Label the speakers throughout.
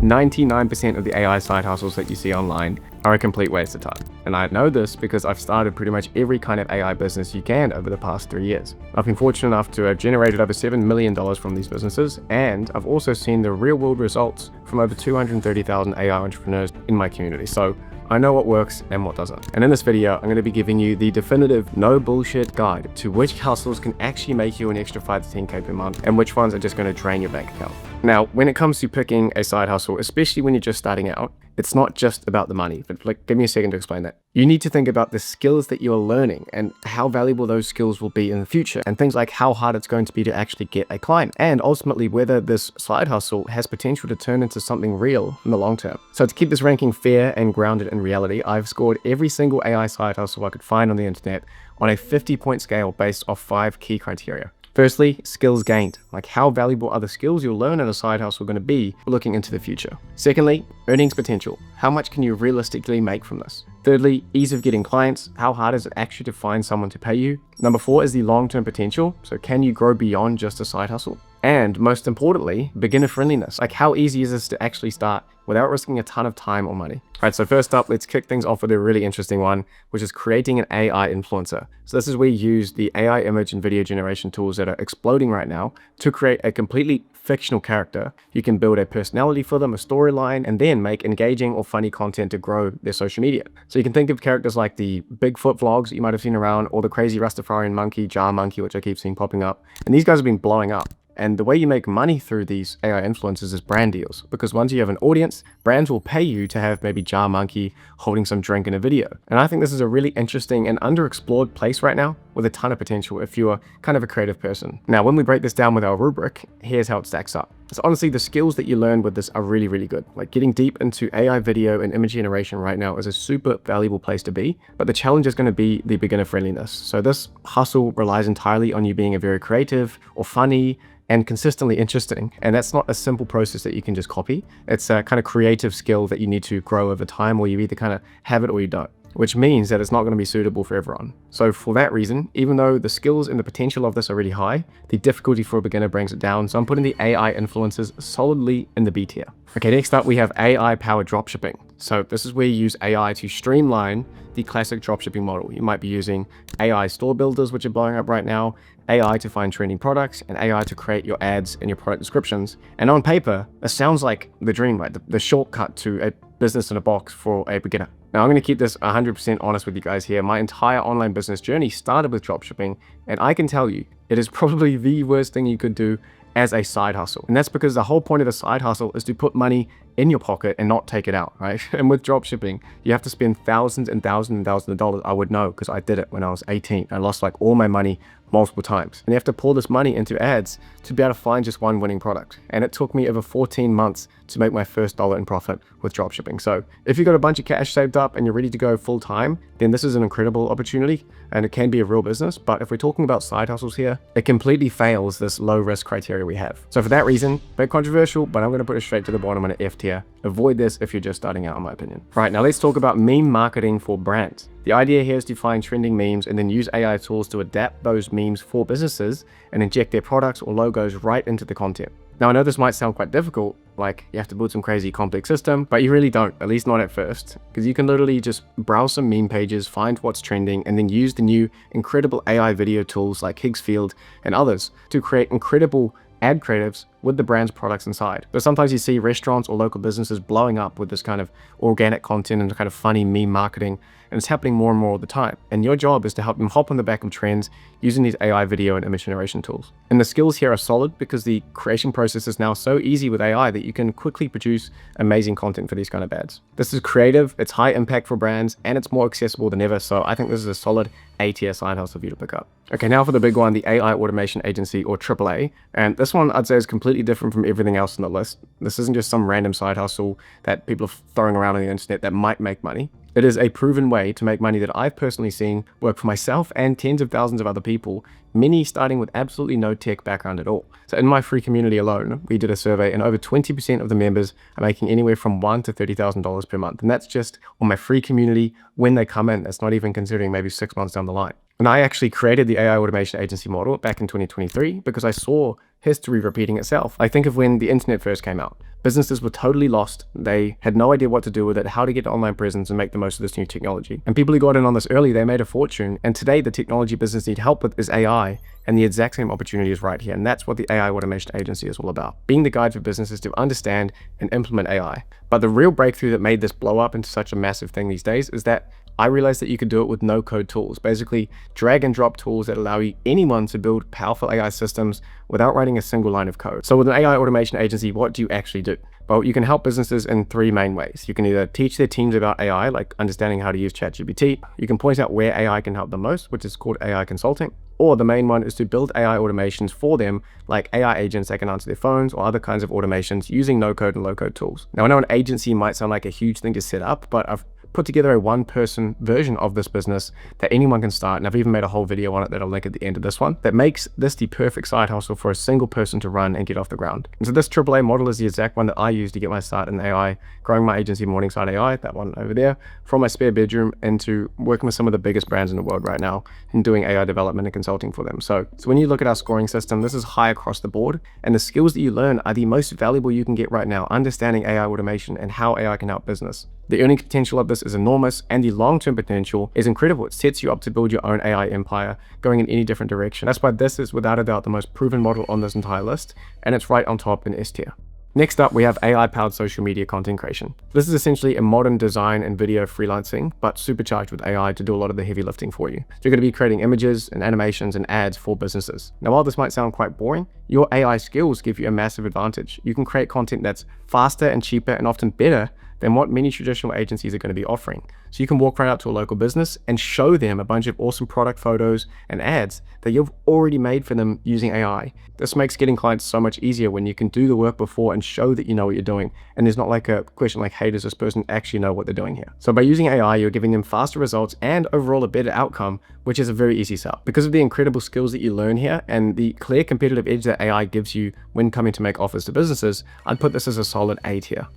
Speaker 1: 99% of the AI side hustles that you see online are a complete waste of time. And I know this because I've started pretty much every kind of AI business you can over the past 3 years. I've been fortunate enough to have generated over $7 million from these businesses, and I've also seen the real world results from over 230,000 AI entrepreneurs in my community. So I know what works and what doesn't. And in this video, I'm going to be giving you the definitive no bullshit guide to which hustles can actually make you an extra 5 to 10K per month and which ones are just going to drain your bank account. Now, when it comes to picking a side hustle, especially when you're just starting out, it's not just about the money, but give me a second to explain that. You need to think about the skills that you're learning and how valuable those skills will be in the future, and things like how hard it's going to be to actually get a client, and ultimately whether this side hustle has potential to turn into something real in the long term. So to keep this ranking fair and grounded in reality, I've scored every single AI side hustle I could find on the internet on a 50-point scale based off 5 key criteria. Firstly, skills gained, like how valuable are the skills you'll learn in a side hustle going to be looking into the future. Secondly, earnings potential, how much can you realistically make from this? Thirdly, ease of getting clients, how hard is it actually to find someone to pay you? Number 4 is the long-term potential, so can you grow beyond just a side hustle? And most importantly, beginner friendliness, like how easy is this to actually start without risking a ton of time or money? All right, so first up, let's kick things off with a really interesting one, which is creating an AI influencer. So this is where you use the AI image and video generation tools that are exploding right now to create a completely fictional character. You can build a personality for them, a storyline, and then make engaging or funny content to grow their social media. So you can think of characters like the Bigfoot vlogs that you might have seen around, or the crazy Rastafarian monkey, Jar Monkey, which I keep seeing popping up. And these guys have been blowing up. And the way you make money through these AI influencers is brand deals, because once you have an audience, brands will pay you to have maybe Jar Monkey holding some drink in a video. And I think this is a really interesting and underexplored place right now with a ton of potential if you are kind of a creative person. Now, when we break this down with our rubric, here's how it stacks up. So honestly, the skills that you learn with this are really, really good. Like getting deep into AI video and image generation right now is a super valuable place to be, but the challenge is going to be the beginner friendliness. So this hustle relies entirely on you being a very creative or funny and consistently interesting. And that's not a simple process that you can just copy. It's a kind of creative skill that you need to grow over time, or you either kind of have it or you don't, which means that it's not going to be suitable for everyone. So for that reason, even though the skills and the potential of this are really high, the difficulty for a beginner brings it down. So I'm putting the AI influencers solidly in the B tier. Okay, next up we have AI powered dropshipping. So this is where you use AI to streamline the classic dropshipping model. You might be using AI store builders, which are blowing up right now, AI to find trending products, and AI to create your ads and your product descriptions. And on paper, it sounds like the dream, right? The shortcut to a business in a box for a beginner. Now, I'm going to keep this 100% honest with you guys here. My entire online business journey started with dropshipping, and I can tell you, it is probably the worst thing you could do as a side hustle. And that's because the whole point of the side hustle is to put money in your pocket and not take it out, right? And with dropshipping, you have to spend thousands and thousands and thousands of dollars. I would know because I did it when I was 18. I lost like all my money multiple times. And you have to pour this money into ads to be able to find just one winning product. And it took me over 14 months to make my first dollar in profit with dropshipping. So if you've got a bunch of cash saved up and you're ready to go full time, then this is an incredible opportunity and it can be a real business. But if we're talking about side hustles here, it completely fails this low risk criteria we have. So for that reason, a bit controversial, but I'm going to put it straight to the bottom on an F tier. Avoid this if you're just starting out, in my opinion. Right, now let's talk about meme marketing for brands. The idea here is to find trending memes and then use AI tools to adapt those memes for businesses and inject their products or logos right into the content. Now, I know this might sound quite difficult, like you have to build some crazy complex system, but you really don't, at least not at first, because you can literally just browse some meme pages, find what's trending, and then use the new incredible AI video tools like Higgsfield and others to create incredible ad creatives with the brand's products inside. But sometimes you see restaurants or local businesses blowing up with this kind of organic content and kind of funny meme marketing, and it's happening more and more all the time. And your job is to help them hop on the back of trends using these AI video and image generation tools. And the skills here are solid because the creation process is now so easy with AI that you can quickly produce amazing content for these kind of ads. This is creative, it's high impact for brands, and it's more accessible than ever. So I think this is a solid A tier side hustle for you to pick up. Okay, now for the big one, the AI automation agency, or AAA. And this one I'd say is completely different from everything else on the list. This isn't just some random side hustle that people are throwing around on the internet that might make money. It is a proven way to make money that I've personally seen work for myself and tens of thousands of other people, many starting with absolutely no tech background at all. So in my free community alone, we did a survey and over 20% of the members are making anywhere from $1,000 to $30,000 per month. And that's just on my free community when they come in. That's not even considering maybe 6 months down the line. And I actually created the AI automation agency model back in 2023 because I saw history repeating itself. I think of when the internet first came out. Businesses were totally lost. They had no idea what to do with it, how to get online presence and make the most of this new technology. And people who got in on this early, they made a fortune. And today the technology business need help with is AI, and the exact same opportunity is right here. And that's what the AI automation agency is all about. Being the guide for businesses to understand and implement AI. But the real breakthrough that made this blow up into such a massive thing these days is that I realized that you could do it with no code tools, basically drag and drop tools that allow anyone to build powerful AI systems without writing a single line of code. So with an AI automation agency, what do you actually do? Well, you can help businesses in three main ways. You can either teach their teams about AI, like understanding how to use ChatGPT. You can point out where AI can help them most, which is called AI consulting. Or the main one is to build AI automations for them, like AI agents that can answer their phones or other kinds of automations using no-code and low-code tools. Now, I know an agency might sound like a huge thing to set up, but I've put together a one-person version of this business that anyone can start, and I've even made a whole video on it that I'll link at the end of this one, that makes this the perfect side hustle for a single person to run and get off the ground. And so this AAA model is the exact one that I use to get my start in AI, growing my agency Morningside AI, that one over there, from my spare bedroom into working with some of the biggest brands in the world right now and doing AI development and consulting for them. So when you look at our scoring system, this is high across the board, and the skills that you learn are the most valuable you can get right now, understanding AI automation and how AI can help business. The earning potential of this is enormous, and the long-term potential is incredible. It sets you up to build your own AI empire, going in any different direction. That's why this is without a doubt the most proven model on this entire list, and it's right on top in S tier. Next up, we have AI-powered social media content creation. This is essentially a modern design and video freelancing, but supercharged with AI to do a lot of the heavy lifting for you. So you're going to be creating images and animations and ads for businesses. Now, while this might sound quite boring, your AI skills give you a massive advantage. You can create content that's faster and cheaper and often better than what many traditional agencies are going to be offering. So you can walk right out to a local business and show them a bunch of awesome product photos and ads that you've already made for them using AI. This makes getting clients so much easier when you can do the work before and show that you know what you're doing. And there's not like a question like, hey, does this person actually know what they're doing here? So by using AI, you're giving them faster results and overall a better outcome, which is a very easy sell. Because of the incredible skills that you learn here and the clear competitive edge that AI gives you when coming to make offers to businesses, I'd put this as a solid A tier.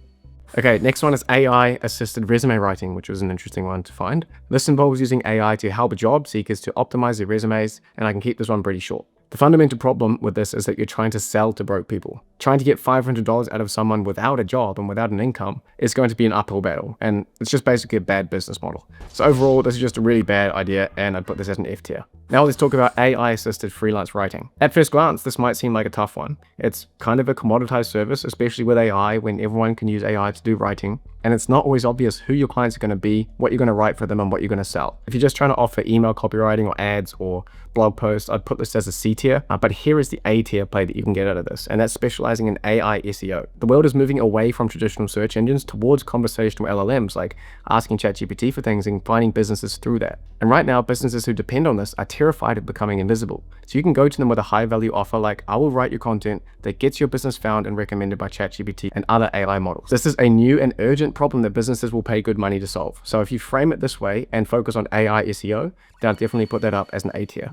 Speaker 1: Okay, next one is AI-assisted resume writing, which was an interesting one to find. This involves using AI to help job seekers to optimize their resumes, and I can keep this one pretty short. The fundamental problem with this is that you're trying to sell to broke people. Trying to get $500 out of someone without a job and without an income is going to be an uphill battle, and it's just basically a bad business model. So overall, this is just a really bad idea, and I'd put this as an F tier. Now let's talk about AI-assisted freelance writing. At first glance, this might seem like a tough one. It's kind of a commoditized service, especially with AI, when everyone can use AI to do writing, and it's not always obvious who your clients are going to be, what you're going to write for them, and what you're going to sell. If you're just trying to offer email copywriting or ads or blog posts, I'd put this as a C tier, but here is the A tier play that you can get out of this, and that's specializing in AI SEO. The world is moving away from traditional search engines towards conversational LLMs, like asking ChatGPT for things and finding businesses through that. And right now, businesses who depend on this are terrified of becoming invisible. So you can go to them with a high value offer like, I will write your content that gets your business found and recommended by ChatGPT and other AI models. This is a new and urgent problem that businesses will pay good money to solve. So if you frame it this way and focus on AI SEO, then I'll definitely put that up as an A tier.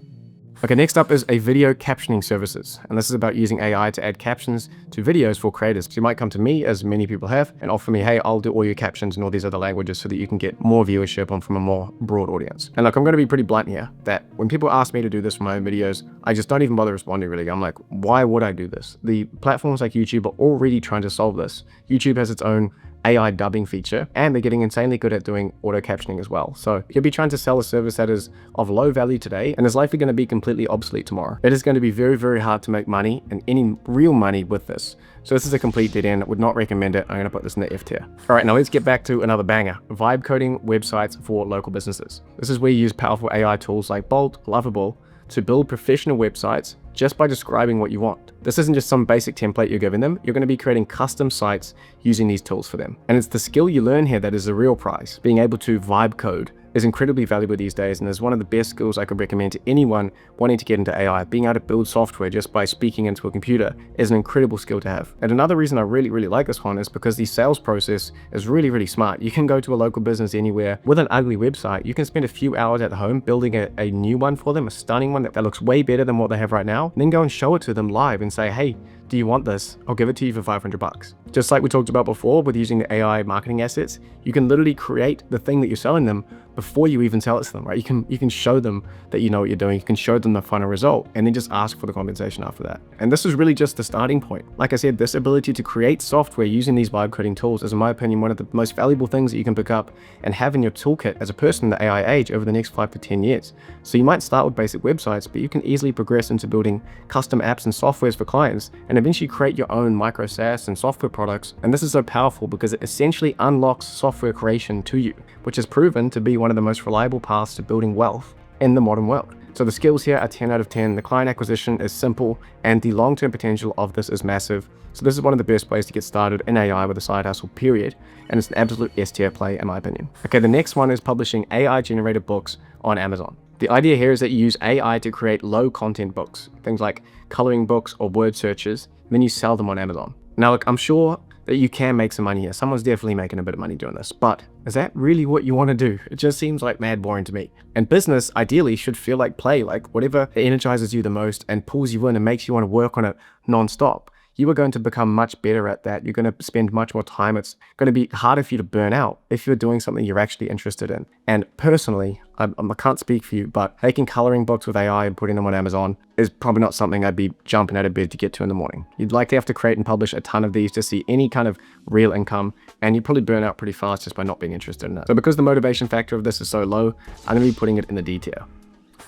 Speaker 1: Okay, next up is a video captioning services. And this is about using AI to add captions to videos for creators. So you might come to me, as many people have, and offer me, hey, I'll do all your captions in all these other languages so that you can get more viewership on from a more broad audience. And look, I'm going to be pretty blunt here, that when people ask me to do this for my own videos, I just don't even bother responding really. I'm like, why would I do this? The platforms like YouTube are already trying to solve this. YouTube has its own AI dubbing feature, and they're getting insanely good at doing auto captioning as well. So you'll be trying to sell a service that is of low value today and is likely going to be completely obsolete tomorrow. It is going to be very, very hard to make money and any real money with this. So this is a complete dead end. I would not recommend it. I'm going to put this in the F tier. All right, now let's get back to another banger, vibe coding websites for local businesses. This is where you use powerful AI tools like Bolt, Lovable to build professional websites just by describing what you want. This isn't just some basic template you're giving them. You're going to be creating custom sites using these tools for them. And it's the skill you learn here that is the real prize. Being able to vibe code is incredibly valuable these days, and is one of the best skills I could recommend to anyone wanting to get into AI. Being able to build software just by speaking into a computer is an incredible skill to have. And another reason I really like this one is because the sales process is really smart. You can go to a local business anywhere with an ugly website. You can spend a few hours at home building a new one for them, a stunning one that looks way better than what they have right now, and then go and show it to them live and say, hey, do you want this? I'll give it to you for $500. Just like we talked about before with using the AI marketing assets, you can literally create the thing that you're selling them before you even sell it to them, right? You can show them that you know what you're doing, you can show them the final result, and then just ask for the compensation after that. And this is really just the starting point. Like I said, this ability to create software using these vibe coding tools is, in my opinion, one of the most valuable things that you can pick up and have in your toolkit as a person in the AI age over the next 5 to 10 years. So you might start with basic websites, but you can easily progress into building custom apps and softwares for clients, and eventually create your own micro SaaS and software products. And this is so powerful because it essentially unlocks software creation to you, which has proven to be one of the most reliable paths to building wealth in the modern world. So the skills here are 10 out of 10, the client acquisition is simple, and the long-term potential of this is massive. So this is one of the best ways to get started in AI with a side hustle, period. And it's an absolute S tier play in my opinion. Okay, the next one is publishing AI generated books on Amazon. The idea here is that you use AI to create low content books, things like coloring books or word searches, and then you sell them on Amazon. Now look, I'm sure that you can make some money here. Someone's definitely making a bit of money doing this, but is that really what you want to do? It just seems like mad boring to me. And business ideally should feel like play, like whatever energizes you the most and pulls you in and makes you want to work on it non-stop. You are going to become much better at that. You're going to spend much more time. It's going to be harder for you to burn out if you're doing something you're actually interested in. And personally, I can't speak for you, but making coloring books with AI and putting them on Amazon is probably not something I'd be jumping out of bed to get to in the morning. You'd likely have to create and publish a ton of these to see any kind of real income, and you'd probably burn out pretty fast just by not being interested in it. So because the motivation factor of this is so low, I'm going to be putting it in the D tier.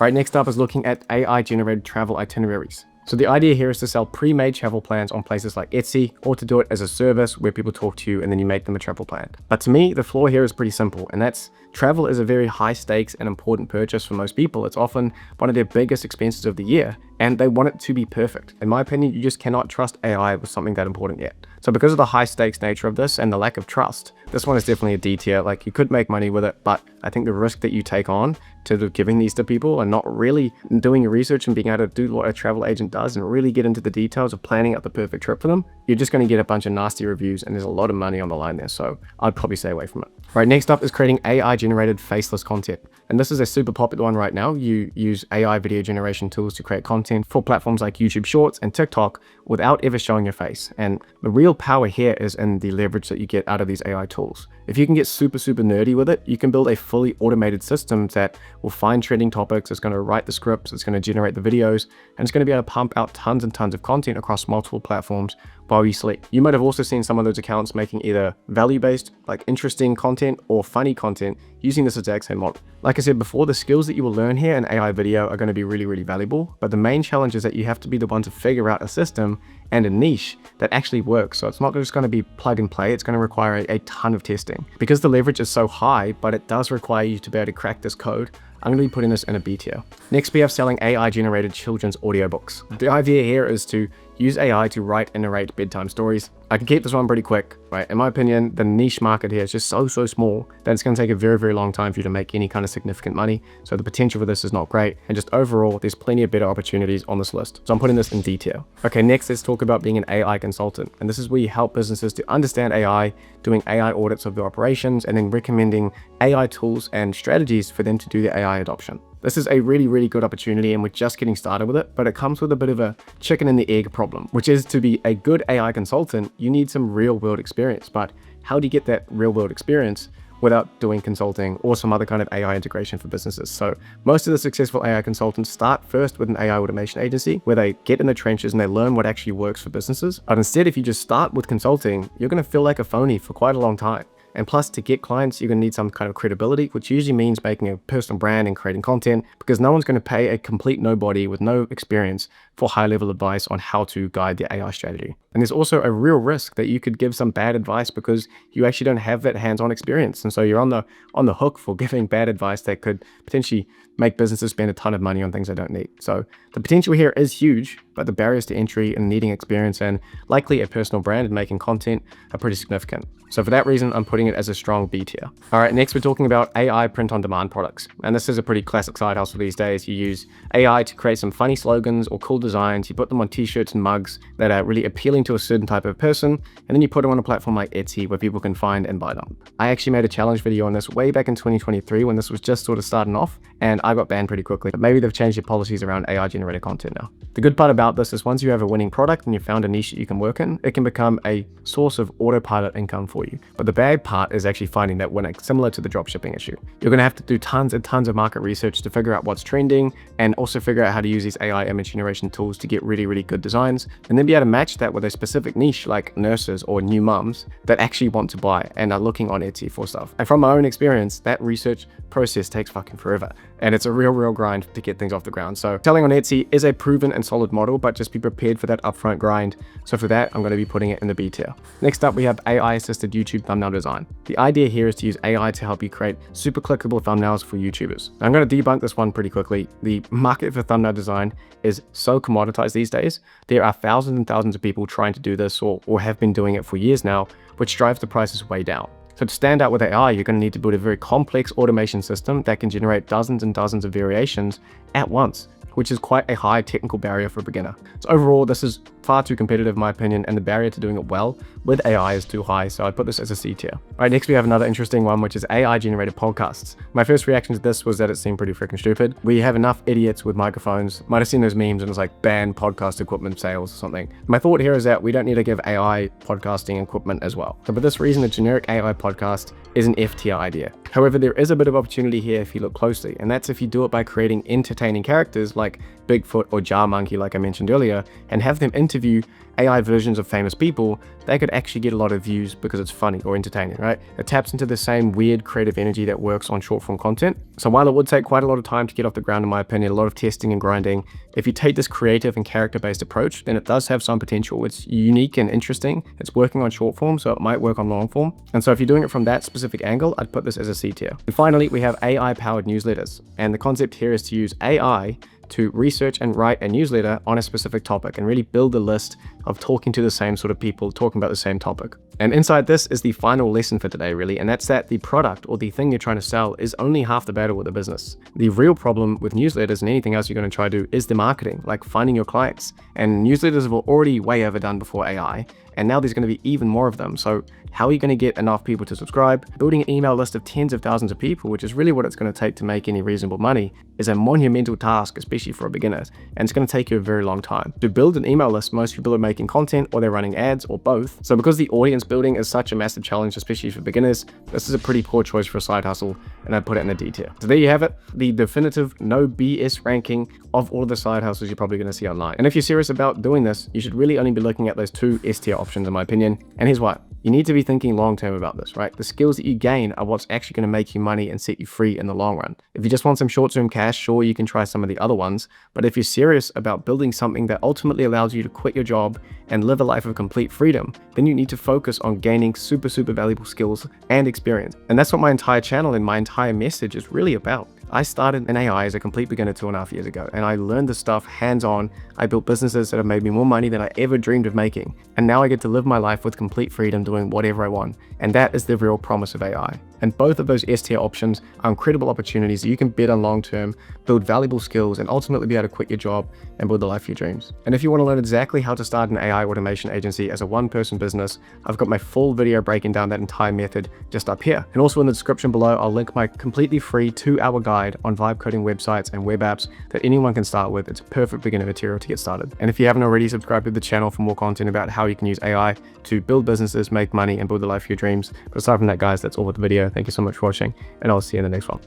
Speaker 1: Right, next up is looking at AI generated travel itineraries. So the idea here is to sell pre-made travel plans on places like Etsy, or to do it as a service where people talk to you and then you make them a travel plan. But to me, the flaw here is pretty simple, and that's travel is a very high stakes and important purchase for most people. It's often one of their biggest expenses of the year, and they want it to be perfect. In my opinion, you just cannot trust AI with something that important yet. So because of the high stakes nature of this and the lack of trust, this one is definitely a D tier. Like, you could make money with it, but I think the risk that you take on to giving these to people and not really doing your research and being able to do what a travel agent does and really get into the details of planning out the perfect trip for them, you're just going to get a bunch of nasty reviews, and there's a lot of money on the line there. So I'd probably stay away from it. Right, next up is creating AI generated faceless content. And this is a super popular one right now. You use AI video generation tools to create content for platforms like YouTube Shorts and TikTok without ever showing your face. And the real power here is in the leverage that you get out of these AI tools. If you can get super nerdy with it, you can build a fully automated system that will find trending topics, it's going to write the scripts, it's going to generate the videos, and it's going to be able to pump out tons and tons of content across multiple platforms while you sleep. You might have also seen some of those accounts making either value-based, like interesting content, or funny content using this exact same model. Like I said before, the skills that you will learn here in AI video are going to be really valuable, but the main challenge is that you have to be the one to figure out a system and a niche that actually works. So it's not just going to be plug and play, it's going to require a ton of testing. Because the leverage is so high, but it does require you to be able to crack this code, I'm going to be putting this in a B tier. Next, we have selling AI generated children's audiobooks. The idea here is to use AI to write and narrate bedtime stories. I can keep this one pretty quick, right? In my opinion, the niche market here is just so small that it's going to take a very long time for you to make any kind of significant money. So the potential for this is not great. And just overall, there's plenty of better opportunities on this list. So I'm putting this in D tier. Okay, next let's talk about being an AI consultant. And this is where you help businesses to understand AI, doing AI audits of their operations, and then recommending AI tools and strategies for them to do the AI adoption. This is a really good opportunity, and we're just getting started with it, but it comes with a bit of a chicken and the egg problem, which is to be a good AI consultant, you need some real world experience. But how do you get that real world experience without doing consulting or some other kind of AI integration for businesses? So most of the successful AI consultants start first with an AI automation agency where they get in the trenches and they learn what actually works for businesses. But instead, if you just start with consulting, you're going to feel like a phony for quite a long time. And plus, to get clients, you're going to need some kind of credibility, which usually means making a personal brand and creating content, because no one's going to pay a complete nobody with no experience for high-level advice on how to guide their AI strategy. And there's also a real risk that you could give some bad advice because you actually don't have that hands-on experience. And so you're on the hook for giving bad advice that could potentially make businesses spend a ton of money on things they don't need. So the potential here is huge, but the barriers to entry and needing experience and likely a personal brand and making content are pretty significant. So for that reason, I'm putting it as a strong B tier. All right, next we're talking about AI print-on-demand products. And this is a pretty classic side hustle these days. You use AI to create some funny slogans or cool designs. You put them on t-shirts and mugs that are really appealing to a certain type of person, and then you put them on a platform like Etsy where people can find and buy them. I actually made a challenge video on this way back in 2023 when this was just sort of starting off, and I got banned pretty quickly. But maybe they've changed their policies around AI generated content now. The good part about about this is once you have a winning product and you found a niche that you can work in, it can become a source of autopilot income for you. But the bad part is actually finding that winning, similar to the dropshipping issue. You're going to have to do tons and tons of market research to figure out what's trending and also figure out how to use these AI image generation tools to get really, really good designs, and then be able to match that with a specific niche like nurses or new mums that actually want to buy and are looking on Etsy for stuff. And from my own experience, that research process takes fucking forever. And it's a real grind to get things off the ground. So selling on Etsy is a proven and solid model, but just be prepared for that upfront grind. So for that, I'm going to be putting it in the B tier. Next up, we have AI assisted YouTube thumbnail design. The idea here is to use AI to help you create super clickable thumbnails for YouTubers. Now, I'm going to debunk this one pretty quickly. The market for thumbnail design is so commoditized these days. There are thousands and thousands of people trying to do this or have been doing it for years now, which drives the prices way down. So to stand out with AI, you're going to need to build a very complex automation system that can generate dozens and dozens of variations at once, which is quite a high technical barrier for a beginner. So overall, this is far too competitive in my opinion, and the barrier to doing it well with AI is too high, so I'd put this as a C tier. All right, next we have another interesting one, which is AI generated podcasts. My first reaction to this was that it seemed pretty freaking stupid. We have enough idiots with microphones. Might have seen those memes and it's like ban podcast equipment sales or something. My thought here is that we don't need to give AI podcasting equipment as well. So for this reason, a generic AI podcast is an F tier idea. However, there is a bit of opportunity here if you look closely, and that's if you do it by creating entertaining characters like Bigfoot or Jar Monkey, like I mentioned earlier, and have them interview AI versions of famous people. They could actually get a lot of views because it's funny or entertaining, right? It taps into the same weird creative energy that works on short form content. So while it would take quite a lot of time to get off the ground, in my opinion, a lot of testing and grinding, if you take this creative and character-based approach, then it does have some potential. It's unique and interesting. It's working on short form, so it might work on long form. And so if you're doing it from that specific angle, I'd put this as a C tier. And finally, we have AI-powered newsletters. And the concept here is to use AI to research and write a newsletter on a specific topic and really build a list of talking to the same sort of people, talking about the same topic. And inside this is the final lesson for today, really, and that's that the product or the thing you're trying to sell is only half the battle with the business. The real problem with newsletters and anything else you're going to try to do is the marketing, like finding your clients. And newsletters were already way overdone before AI, and now there's going to be even more of them. So how are you going to get enough people to subscribe? Building an email list of tens of thousands of people, which is really what it's going to take to make any reasonable money, is a monumental task, especially for a beginner, and it's going to take you a very long time. To build an email list, most people are making content or they're running ads or both. So because the audience building is such a massive challenge, especially for beginners, this is a pretty poor choice for a side hustle, and I'd put it in the D tier. So there you have it, the definitive no BS ranking of all of the side hustles you're probably going to see online. And if you're serious about doing this, you should really only be looking at those two S tier options in my opinion. And here's why. You need to be thinking long-term about this, right? The skills that you gain are what's actually going to make you money and set you free in the long run. If you just want some short-term cash, sure, you can try some of the other ones. But if you're serious about building something that ultimately allows you to quit your job and live a life of complete freedom, then you need to focus on gaining super valuable skills and experience. And that's what my entire channel and my entire message is really about. I started in AI as a complete beginner 2.5 years ago, and I learned this stuff hands-on. I built businesses that have made me more money than I ever dreamed of making. And now I get to live my life with complete freedom doing whatever I want. And that is the real promise of AI. And both of those S tier options are incredible opportunities that you can bet on long-term, build valuable skills, and ultimately be able to quit your job and build the life of your dreams. And if you want to learn exactly how to start an AI automation agency as a one-person business, I've got my full video breaking down that entire method just up here. And also in the description below, I'll link my completely free 2-hour guide on vibe coding websites and web apps that anyone can start with. It's perfect beginner material to get started. And if you haven't already, subscribe to the channel for more content about how you can use AI to build businesses, make money, and build the life of your dreams. But aside from that, guys, that's all for the video. Thank you so much for watching, and I'll see you in the next one.